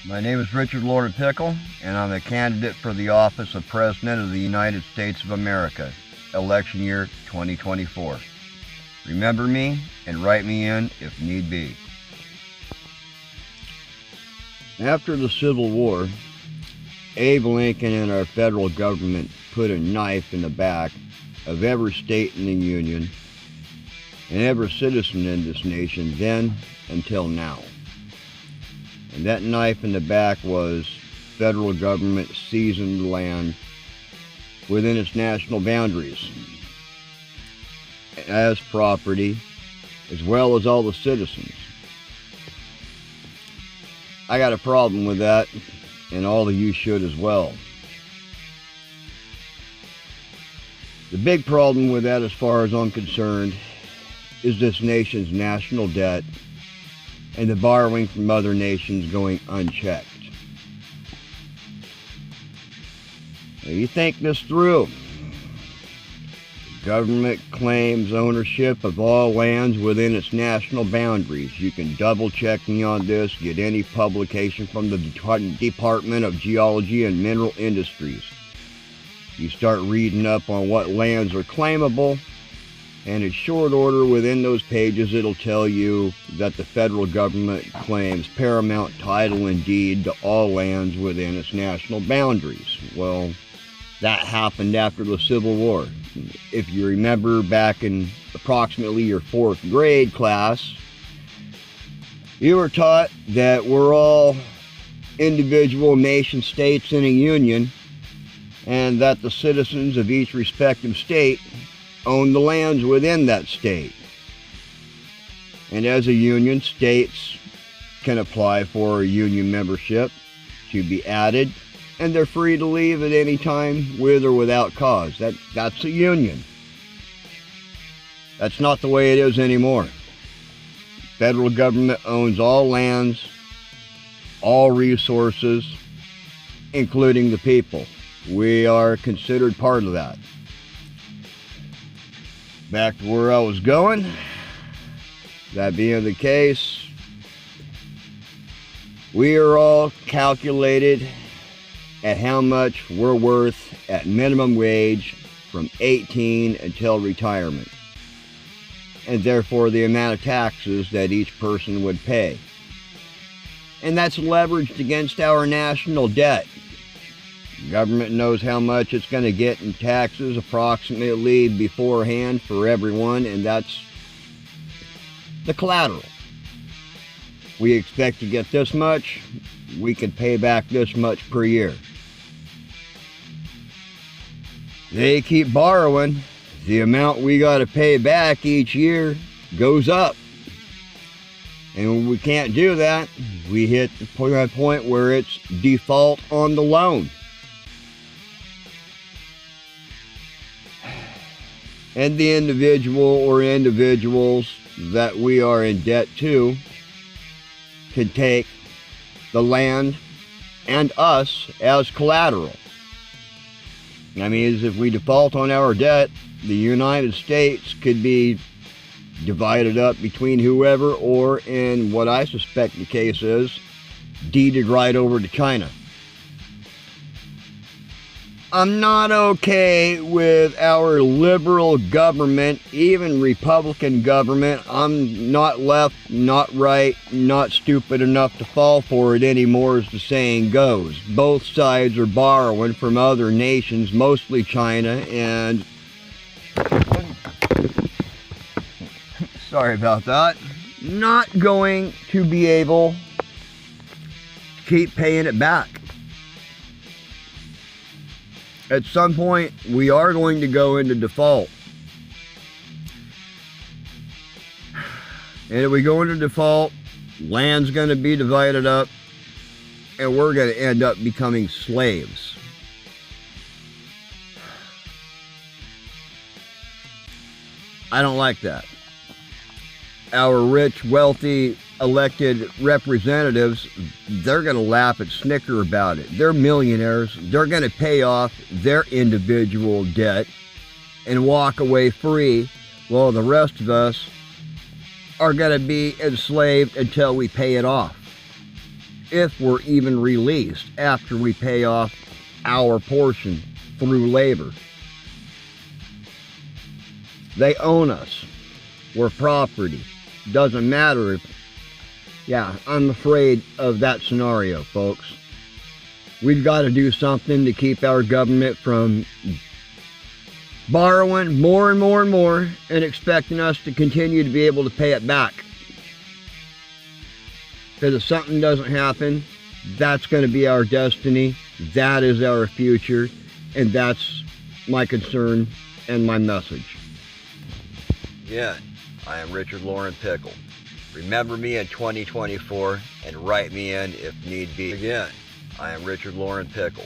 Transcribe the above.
My name is Richard Lord Pickle, and I'm a candidate for the office of President of the United States of America, election year 2024. Remember me and write me in if need be. After the Civil War, Abe Lincoln and our federal government put a knife in the back of every state in the Union and every citizen in this nation then until now. And that knife in the back was federal government seizing land within its national boundaries as property, as well as all the citizens. I got a problem with that, and all of you should as well. The big problem with that, as far as I'm concerned, is this nation's national debt and the borrowing from other nations going unchecked. Now, you think this through. The government claims ownership of all lands within its national boundaries. You can double check me on this, get any publication from the Department of Geology and Mineral Industries. You start reading up on what lands are claimable, and in short order within those pages it'll tell you that the federal government claims paramount title and deed to all lands within its national boundaries. Well, that happened after the Civil War. If you remember back in approximately your 4th grade class, you were taught that we're all individual nation states in a union, and that the citizens of each respective state own the lands within that state. And as a union, states can apply for a union membership to be added, and they're free to leave at any time with or without cause. That's a union. That's not the way it is anymore. Federal government owns all lands, all resources, including the people. We are considered part of that. Back to where I was going. That being the case, we are all calculated at how much we're worth at minimum wage from 18 until retirement, and therefore the amount of taxes that each person would pay. And that's leveraged against our national debt. The government knows how much it's going to get in taxes approximately beforehand for everyone, and that's the collateral. We expect to get this much, we can pay back this much per year. They keep borrowing, the amount we got to pay back each year goes up. And when we can't do that, we hit the point where it's default on the loan. And the individual or individuals that we are in debt to can take the land and us as collateral. That means if we default on our debt, the United States could be divided up between whoever, or in what I suspect the case is, deeded right over to China. I'm not okay with our liberal government, even Republican government. I'm not left, not right, not stupid enough to fall for it anymore, as the saying goes. Both sides are borrowing from other nations, mostly China, and sorry about that, not going to be able to keep paying it back. At some point, we are going to go into default. And if we go into default, land's going to be divided up, and we're going to end up becoming slaves. I don't like that. Our rich, wealthy, elected representatives, they're going to laugh and snicker about it. They're millionaires. They're going to pay off their individual debt and walk away free, while the rest of us are going to be enslaved until we pay it off. if we're even released after we pay off our portion through labor. They own us. We're property. Doesn't matter if, yeah, I'm afraid of that scenario, folks. We've got to do something to keep our government from borrowing more and more and more and expecting us to continue to be able to pay it back. Because if something doesn't happen, that's going to be our destiny. That is our future. And that's my concern and my message. Again, I am Richard Lauren Pickle. Remember me in 2024 and write me in if need be. Again, I am Richard Lauren Pickle.